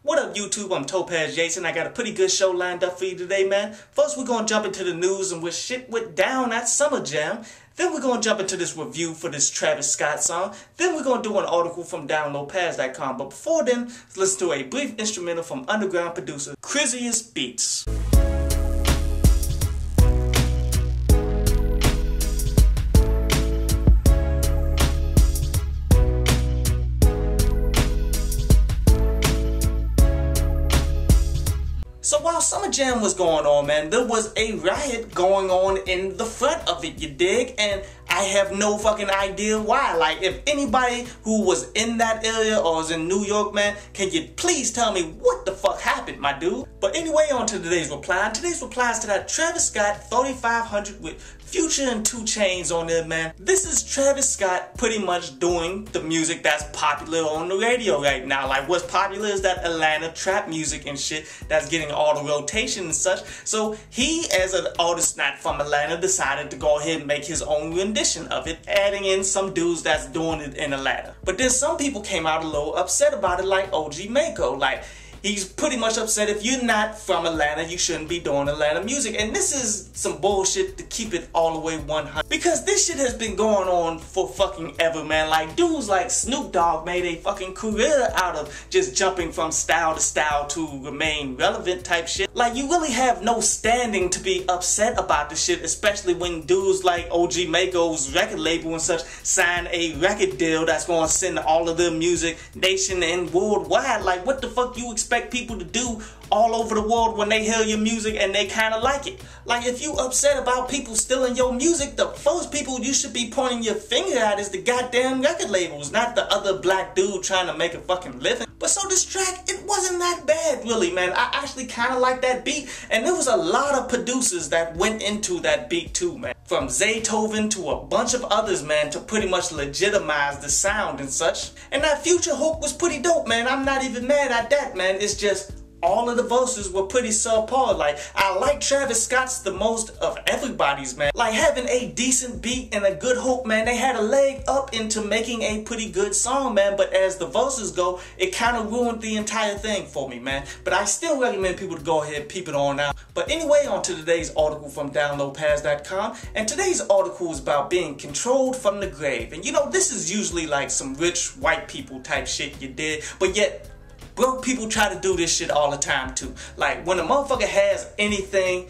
What up, YouTube? I'm Topaz Jason. I got a pretty good show lined up for you today, man. First, we're going to jump into the news and where shit went down at Summer Jam. Then we're going to jump into this review for this Travi Scott song. Then we're going to do an article from downloadpads.com. But before then, let's listen to a brief instrumental from underground producer Craziest Beats. So while Summer Jam was going on, man, there was a riot going on in the front of it, you dig? And I have no fucking idea why. Like, if anybody who was in that area or was in New York, man, can you please tell me what the fuck happened, my dude? But anyway, on to today's reply. Today's reply is to that Travi Scott 3500 with Future and 2 Chainz on there, man. This is Travi Scott pretty much doing the music that's popular on the radio right now. Like, what's popular is that Atlanta trap music and shit that's getting all the rotation and such. So he, as an artist not from Atlanta, decided to go ahead and make his own rendition of it, adding in some dudes that's doing it in Atlanta. But then some people came out a little upset about it, like OG Maco. Like, he's pretty much upset if you're not from Atlanta, you shouldn't be doing Atlanta music. And this is some bullshit to keep it all the way 100. Because this shit has been going on for fucking ever, man. Like, dudes like Snoop Dogg made a fucking career out of just jumping from style to style to remain relevant type shit. Like, you really have no standing to be upset about this shit, especially when dudes like OG Maco's record label and such sign a record deal that's gonna send all of their music nation and worldwide. Like, what the fuck you expect people to do all over the world when they hear your music and they kind of like it? Like, if you upset about people stealing your music, the first people you should be pointing your finger at is the goddamn record labels, not the other black dude trying to make a fucking living. But so this track, it wasn't that bad really, man. I actually kind of like that beat, and there was a lot of producers that went into that beat too, man. From Zaytoven to a bunch of others, man, to pretty much legitimize the sound and such. And that Future hook was pretty dope, man. I'm not even mad at that, man. It's just all of the verses were pretty subpar. Like, I like Travi Scott's the most of everybody's, man. Like, having a decent beat and a good hook, man, they had a leg up into making a pretty good song, man. But as the verses go, it kind of ruined the entire thing for me, man. But I still recommend people to go ahead and peep it on out. But anyway, on to today's article from downloadpads.com. And today's article is about being controlled from the grave. And you know, this is usually like some rich white people type shit you did, but yet broke people try to do this shit all the time too. Like, when a motherfucker has anything,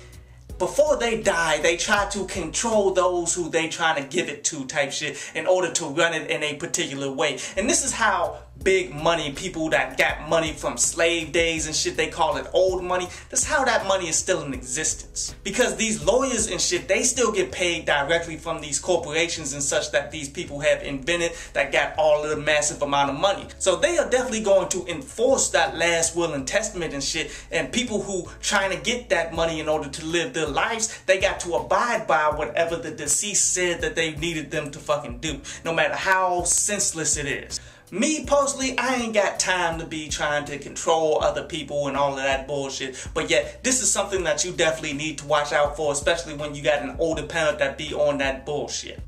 before they die, they try to control those who they trying to give it to type shit in order to run it in a particular way. And this is how big money, people that got money from slave days and shit, they call it old money. That's how that money is still in existence. Because these lawyers and shit, they still get paid directly from these corporations and such that these people have invented that got all of the massive amount of money. So they are definitely going to enforce that last will and testament and shit. And people who trying to get that money in order to live their lives, they got to abide by whatever the deceased said that they needed them to fucking do, no matter how senseless it is. Me personally, I ain't got time to be trying to control other people and all of that bullshit. But yet, this is something that you definitely need to watch out for, especially when you got an older parent that be on that bullshit.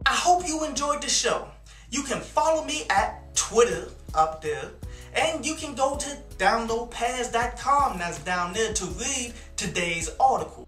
I hope you enjoyed the show. You can follow me at Twitter up there, and you can go to downloadpads.com, that's down there, to read today's article.